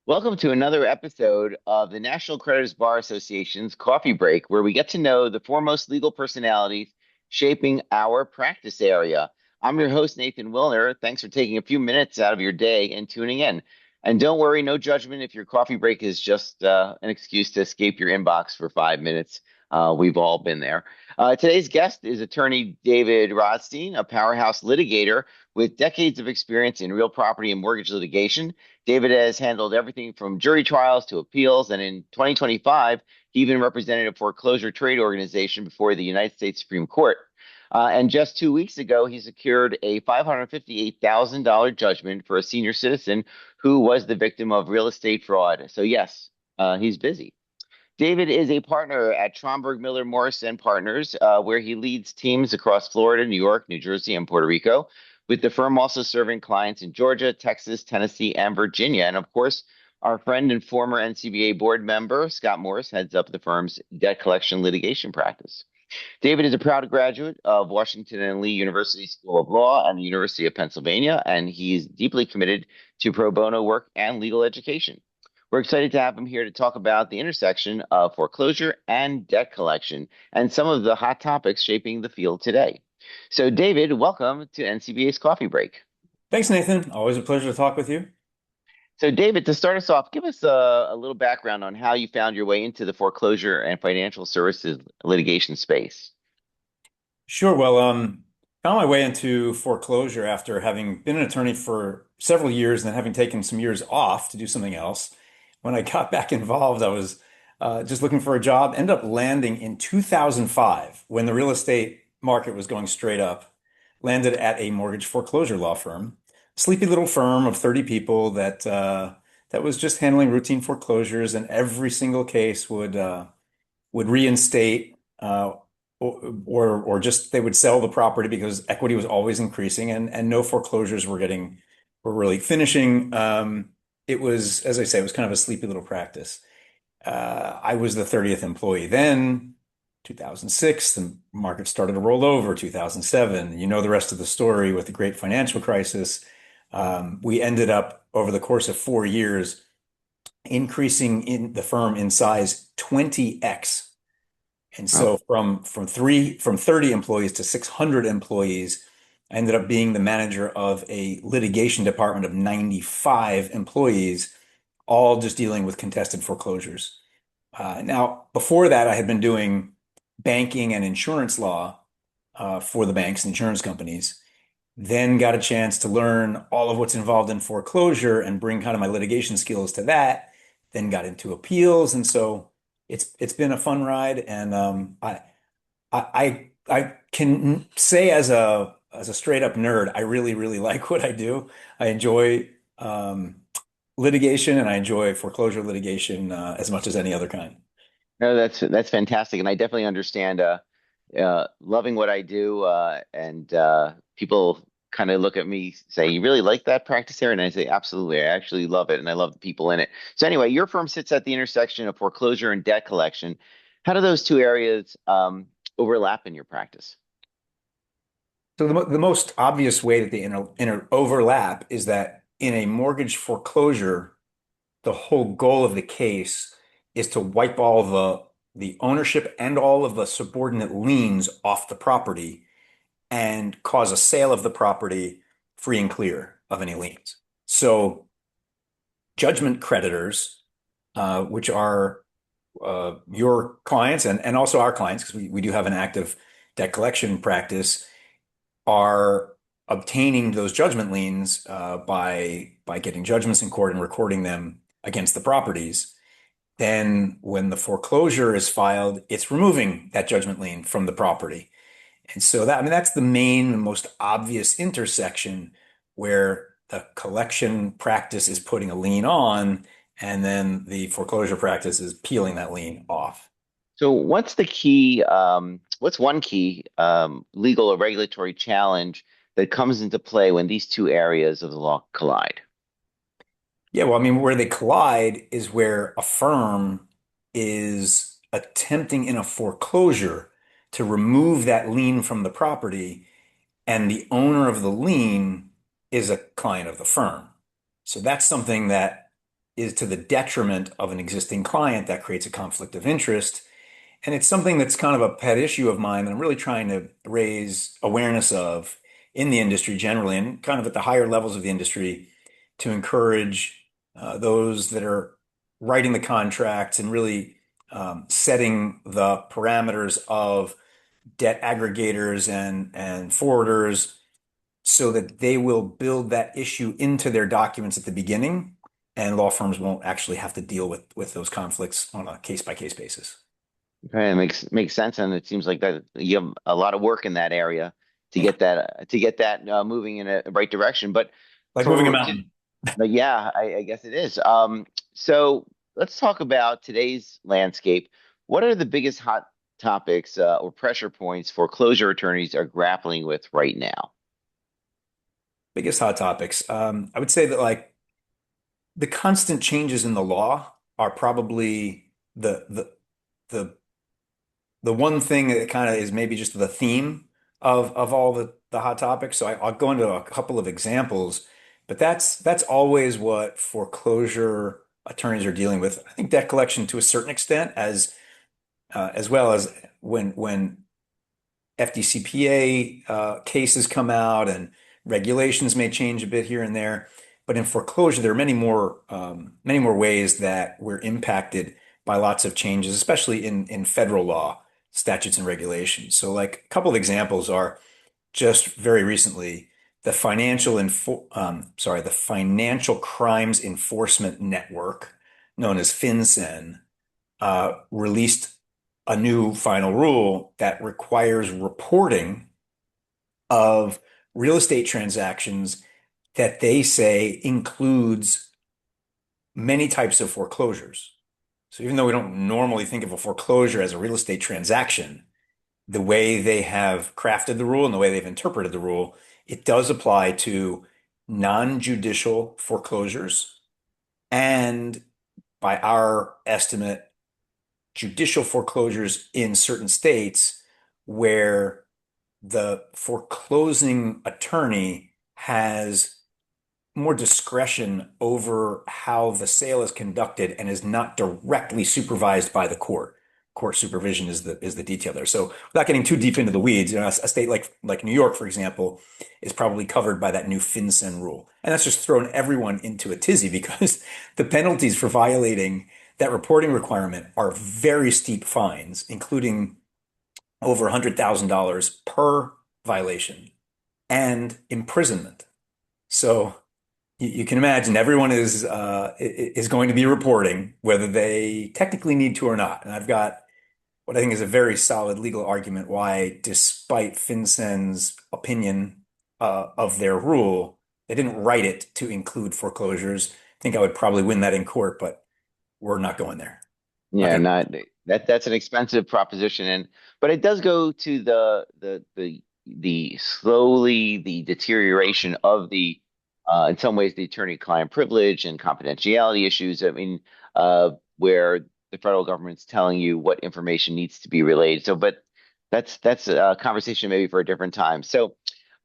Welcome to another episode of the National Creditors Bar Association's Coffee Break, where we get to know the foremost legal personalities shaping our practice area. I'm your host, Nathan Willner. Thanks for taking a few minutes out of your day and tuning in. And don't worry, no judgment if your coffee break is just an excuse to escape your inbox for 5 minutes. We've all been there. Today's guest is attorney David Rodstein, a powerhouse litigator with decades of experience in real property and mortgage litigation. David has handled everything from jury trials to appeals, and in 2025, he even represented a foreclosure trade organization before the United States Supreme Court. And just 2 weeks ago, he secured a $558,000 judgment for a senior citizen who was the victim of real estate fraud. So, yes, he's busy. David is a partner at Tromberg Miller Morris and Partners, where he leads teams across Florida, New York, New Jersey, and Puerto Rico, with the firm also serving clients in Georgia, Texas, Tennessee, and Virginia. And of course, our friend and former NCBA board member, Scott Morris, heads up the firm's debt collection litigation practice. David is a proud graduate of Washington and Lee University School of Law and the University of Pennsylvania, and he's deeply committed to pro bono work and legal education. We're excited to have him here to talk about the intersection of foreclosure and debt collection and some of the hot topics shaping the field today. So, David, welcome to NCBA's Coffee Break. Thanks, Nathan. Always a pleasure to talk with you. So, David, to start us off, give us a little background on how you found your way into the foreclosure and financial services litigation space. Sure. Well, found my way into foreclosure after having been an attorney for several years and then having taken some years off to do something else. When I got back involved, I was just looking for a job. Ended up landing in 2005 when the real estate market was going straight up. Landed at a mortgage foreclosure law firm, sleepy little firm of 30 people that was just handling routine foreclosures, and every single case would reinstate or just they would sell the property because equity was always increasing and no foreclosures were really finishing. It was, as I say, it was kind of a sleepy little practice. I was the 30th employee then. 2006, the market started to roll over. 2007, you know the rest of the story with the great financial crisis. We ended up over the course of 4 years increasing in the firm in size 20x. And Oh, so from 30 employees to 600 employees, I ended up being the manager of a litigation department of 95 employees, all just dealing with contested foreclosures. Now, before that, I had been doing banking and insurance law for the banks and insurance companies. Then got a chance to learn all of what's involved in foreclosure and bring kind of my litigation skills to that. Then got into appeals, and so it's been a fun ride. And I can say as a straight up nerd, I really like what I do. I enjoy litigation and I enjoy foreclosure litigation as much as any other kind. no, that's fantastic, and I definitely understand loving what I do, and people kind of look at me say, "You really like that practice area?" And I say, "Absolutely, I actually love it, and I love the people in it." So anyway, your firm sits at the intersection of foreclosure and debt collection. How do those two areas overlap in your practice? So the most obvious way that they inter overlap is that in a mortgage foreclosure, the whole goal of the case is to wipe all the ownership and all of the subordinate liens off the property and cause a sale of the property free and clear of any liens. So judgment creditors, which are your clients and also our clients, because we do have an active debt collection practice, are obtaining those judgment liens by getting judgments in court and recording them against the properties. Then when the foreclosure is filed, it's removing that judgment lien from the property. And so that, I mean, that's the main, the most obvious intersection where the collection practice is putting a lien on, and then the foreclosure practice is peeling that lien off. So what's the key? What's one key legal or regulatory challenge that comes into play when these two areas of the law collide? Yeah, well, I mean, where they collide is where a firm is attempting in a foreclosure to remove that lien from the property, and the owner of the lien is a client of the firm. So that's something that is to the detriment of an existing client, that creates a conflict of interest. And it's something that's kind of a pet issue of mine that I'm really trying to raise awareness of in the industry generally and kind of at the higher levels of the industry to encourage those that are writing the contracts and really setting the parameters of debt aggregators and forwarders so that they will build that issue into their documents at the beginning, and law firms won't actually have to deal with those conflicts on a case by case basis. Okay, it makes sense, and it seems like that you have a lot of work in that area Yeah, to get that moving in a right direction. But like moving a for mountain. but yeah, I guess it is. So let's talk about today's landscape. What are the biggest hot topics or pressure points foreclosure attorneys are grappling with right now? Biggest hot topics. I would say that like the constant changes in the law are probably the the one thing that kind of is maybe just the theme of all the hot topics. So I'll go into a couple of examples, but that's always what foreclosure attorneys are dealing with. I think debt collection to a certain extent, as well as when FDCPA cases come out and regulations may change a bit here and there. But in foreclosure, there are many more ways that we're impacted by lots of changes, especially in federal law, statutes and regulations. So, like a couple of examples are just very recently, the Financial Crimes Enforcement Network, known as FinCEN, released a new final rule that requires reporting of real estate transactions that they say includes many types of foreclosures. So even though we don't normally think of a foreclosure as a real estate transaction, the way they have crafted the rule and the way they've interpreted the rule, it does apply to non-judicial foreclosures and, by our estimate, judicial foreclosures in certain states where the foreclosing attorney has more discretion over how the sale is conducted and is not directly supervised by the court. Court supervision is the detail there. So without getting too deep into the weeds, a state like New York, for example, is probably covered by that new FinCEN rule. And that's just thrown everyone into a tizzy because the penalties for violating that reporting requirement are very steep fines, including over $100,000 per violation and imprisonment. So you can imagine everyone is going to be reporting whether they technically need to or not. And I've got what I think is a very solid legal argument why, despite FinCEN's opinion of their rule, they didn't write it to include foreclosures. I think I would probably win that in court, but we're not going there. Not Yeah, going not that's an expensive proposition, and but it does go to the slowly the deterioration of the in some ways the attorney-client privilege and confidentiality issues. I mean, where the federal government's telling you what information needs to be relayed. So, but that's a conversation maybe for a different time. So,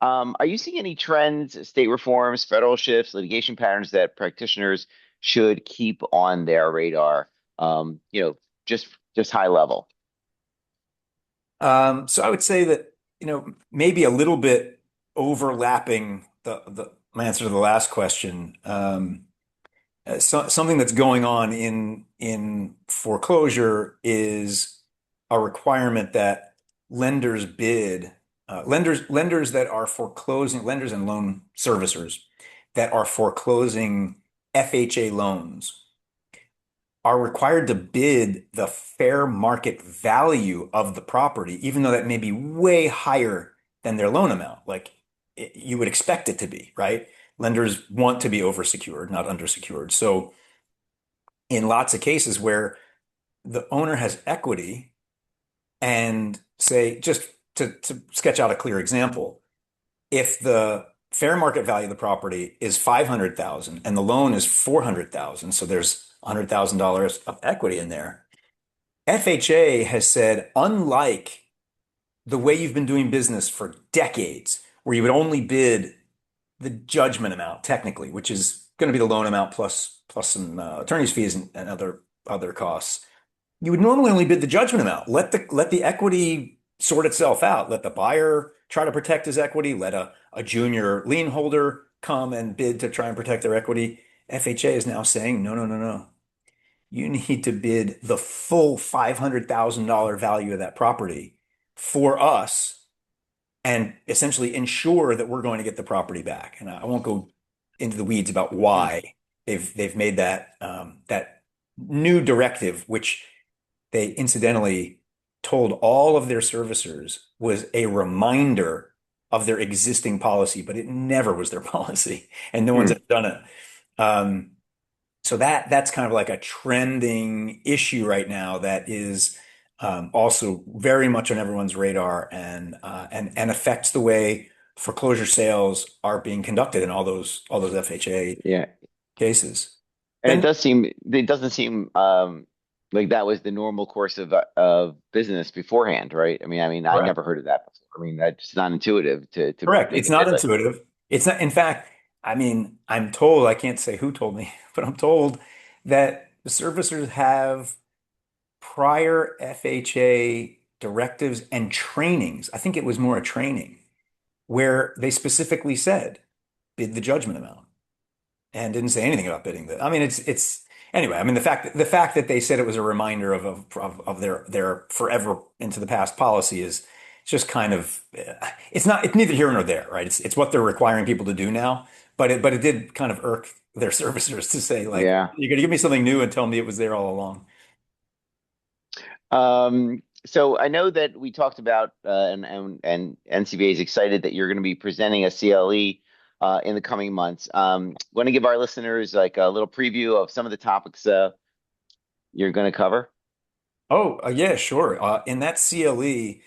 are you seeing any trends, state reforms, federal shifts, litigation patterns that practitioners should keep on their radar? Just high level. So I would say that, maybe a little bit overlapping the my answer to the last question. Something that's going on in foreclosure is a requirement that lenders bid lenders that are foreclosing lenders and loan servicers that are foreclosing FHA loans are required to bid the fair market value of the property, even though that may be way higher than their loan amount. Like you would expect it to be, right? Lenders want to be oversecured, not undersecured. So in lots of cases where the owner has equity and say, just to sketch out a clear example, if the fair market value of the property is 500,000 and the loan is 400,000, so there's $100,000 of equity in there. FHA has said, unlike the way you've been doing business for decades, where you would only bid the judgment amount technically, which is going to be the loan amount plus some attorney's fees and other costs. You would normally only bid the judgment amount. Let the equity sort itself out. Let the buyer try to protect his equity. Let a junior lien holder come and bid to try and protect their equity. FHA is now saying, no, no, no, no. You need to bid the full $500,000 value of that property for us and essentially ensure that we're going to get the property back. And I won't go into the weeds about Hmm. why they've made that new directive, which they incidentally told all of their servicers was a reminder of their existing policy, but it never was their policy, and no one's Hmm. ever done it. Um, so that's kind of like a trending issue right now that is also very much on everyone's radar and affects the way foreclosure sales are being conducted in all those FHA Yeah. cases. And Then it doesn't seem like that was the normal course of business beforehand, right? I mean, I correct. never heard of that before. I mean, that's just not intuitive to Correct. make It's a not bid like intuitive. It's not, in fact, I mean, I'm told, I can't say who told me, but I'm told that the servicers have prior FHA directives and trainings. I think it was more a training where they specifically said bid the judgment amount and didn't say anything about bidding that. I mean, it's anyway. I mean, the fact that they said it was a reminder of their forever into the past policy is just kind of it's neither here nor there, right? It's what they're requiring people to do now, but it did kind of irk their servicers to say that. like Yeah. you're going to give me something new and tell me it was there all along. So I know that we talked about and NCBA is excited that you're going to be presenting a CLE in the coming months. Want to give our listeners like a little preview of some of the topics you're going to cover? Oh, yeah, sure. In that CLE,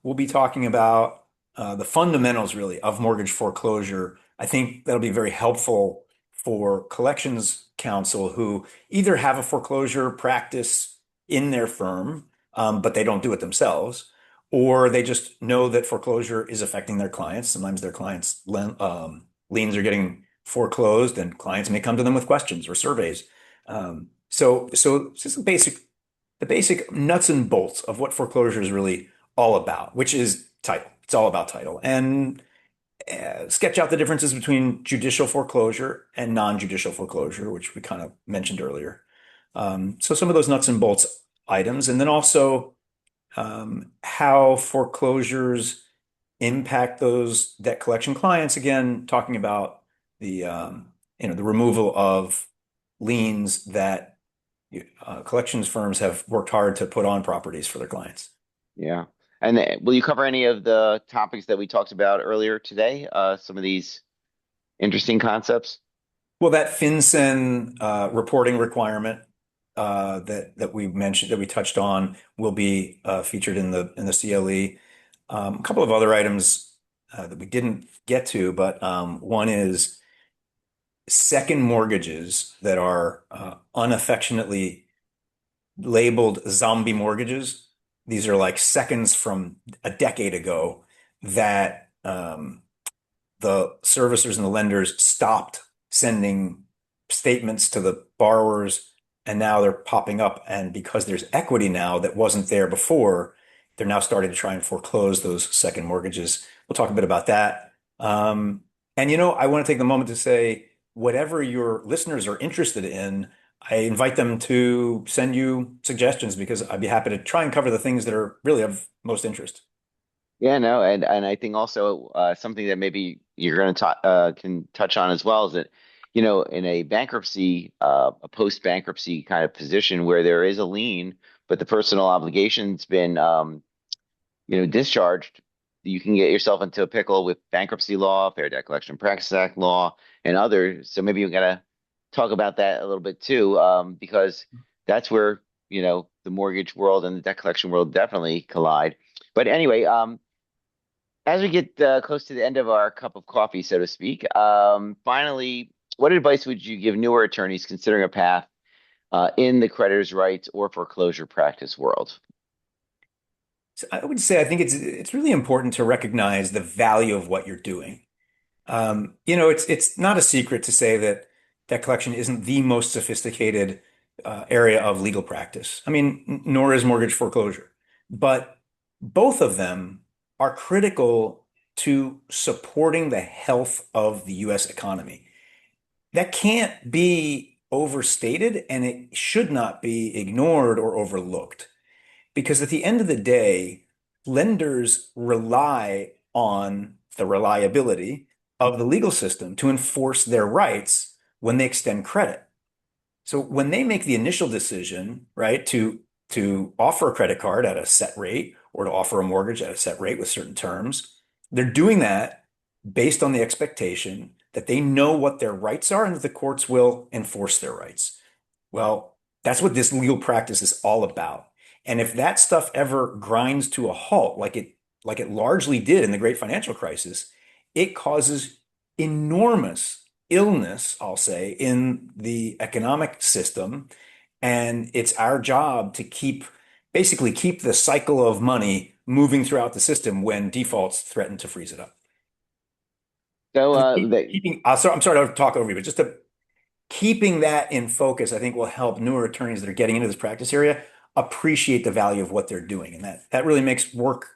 we'll be talking about the fundamentals really of mortgage foreclosure. I think that'll be very helpful for collections counsel who either have a foreclosure practice in their firm, but they don't do it themselves, or they just know that foreclosure is affecting their clients. Sometimes their clients' liens are getting foreclosed, and clients may come to them with questions or surveys. So it's just the basic nuts and bolts of what foreclosure is really all about, which is title. It's all about title. And sketch out the differences between judicial foreclosure and non-judicial foreclosure, which we kind of mentioned earlier. So some of those nuts and bolts items, and then also how foreclosures impact those debt collection clients. Again, talking about the removal of liens that collections firms have worked hard to put on properties for their clients. Yeah. And will you cover any of the topics that we talked about earlier today? Some of these interesting concepts? Well, that FinCEN reporting requirement that we mentioned that we touched on will be featured in the CLE. A couple of other items that we didn't get to, but one is second mortgages that are unaffectionately labeled zombie mortgages. These are like seconds from a decade ago that the servicers and the lenders stopped sending statements to the borrowers, and now they're popping up. And because there's equity now that wasn't there before, they're now starting to try and foreclose those second mortgages. We'll talk a bit about that. And I want to take the moment to say, whatever your listeners are interested in, I invite them to send you suggestions because I'd be happy to try and cover the things that are really of most interest. Yeah, no, and I think also something that maybe you're going to can touch on as well is that, in a bankruptcy, a post-bankruptcy kind of position where there is a lien, but the personal obligation's been, discharged, you can get yourself into a pickle with bankruptcy law, Fair Debt Collection Practices Act law, and others. So maybe you got to talk about that a little bit too, because that's where, the mortgage world and the debt collection world definitely collide. But anyway, as we get close to the end of our cup of coffee, so to speak, finally, what advice would you give newer attorneys considering a path in the creditor's rights or foreclosure practice world? So I would say I think it's really important to recognize the value of what you're doing. It's not a secret to say that debt collection isn't the most sophisticated area of legal practice. I mean, nor is mortgage foreclosure. But both of them are critical to supporting the health of the U.S. economy. That can't be overstated, and it should not be ignored or overlooked. Because at the end of the day, lenders rely on the reliability of the legal system to enforce their rights when they extend credit. So when they make the initial decision, right, to offer a credit card at a set rate or to offer a mortgage at a set rate with certain terms, they're doing that based on the expectation that they know what their rights are and that the courts will enforce their rights. Well, that's what this legal practice is all about. And if that stuff ever grinds to a halt, like it largely did in the great financial crisis, it causes enormous illness, I'll say, in the economic system. And it's our job to basically keep the cycle of money moving throughout the system when defaults threaten to freeze it up. So So uh, I'm sorry to talk over you, but just to keeping that in focus, I think will help newer attorneys that are getting into this practice area appreciate the value of what they're doing. And that really makes work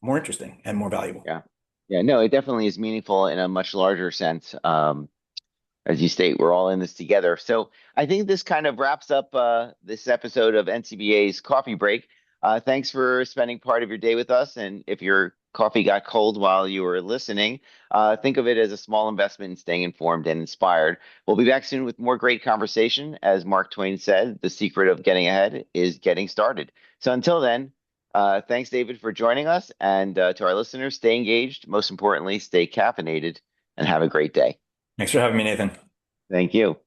more interesting and more valuable. yeah, yeah, no, it definitely is meaningful in a much larger sense. As you state, we're all in this together. So I think this kind of wraps up this episode of NCBA's Coffee Break. Thanks for spending part of your day with us. And if your coffee got cold while you were listening, think of it as a small investment in staying informed and inspired. We'll be back soon with more great conversation. As Mark Twain said, the secret of getting ahead is getting started. So until then, thanks, David, for joining us. And to our listeners, stay engaged. Most importantly, stay caffeinated and have a great day. Thanks for having me, Nathan. Thank you.